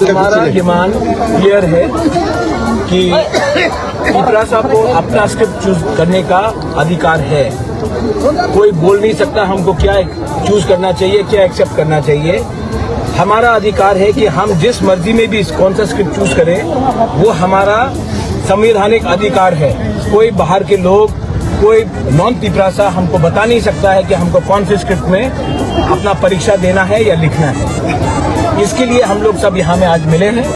हमारा demand clear है कि त्रिपुरा साहब को अपना स्क्रिप्ट चूज करने का अधिकार है। कोई बोल नहीं सकता हमको क्या चूज करना चाहिए, क्या एक्सेप्ट करना चाहिए। हमारा अधिकार है कि हम जिस मर्जी में भी कौन सा स्क्रिप्ट चूज करें, वो हमारा संवैधानिक अधिकार है। कोई बाहर के लोग, कोई नॉन त्रिपुरा हमको बता नहीं सकता है कि हमको कौन से स्क्रिप्ट में अपना परीक्षा देना है या लिखना है। इसके लिए हम लोग सब यहाँ में आज मिले हैं।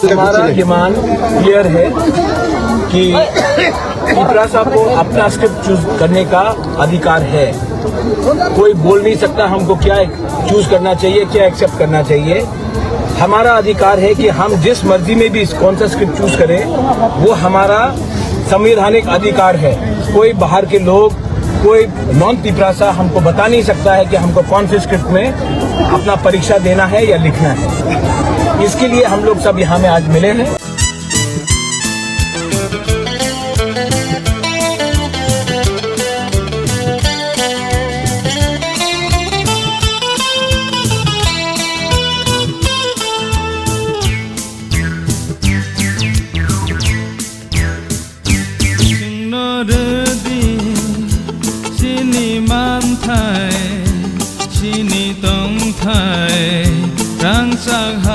हमारा डिमांड क्लियर है कि त्रिपुरा साहब को अपना स्क्रिप्ट चूज करने का अधिकार है। कोई बोल नहीं सकता हमको क्या चूज करना चाहिए, क्या एक्सेप्ट करना चाहिए। हमारा अधिकार है कि हम जिस मर्जी में भी कौन सा स्क्रिप्ट चूज करें, वो हमारा संवैधानिक अधिकार है। कोई बाहर के लोग, कोई नॉन त्रिपुरा हमको बता नहीं सकता है कि हमको कौन से स्क्रिप्ट में अपना परीक्षा देना है या लिखना है। इसके लिए हम लोग सब यहाँ में आज मिले हैं। Chini tong thai rang sak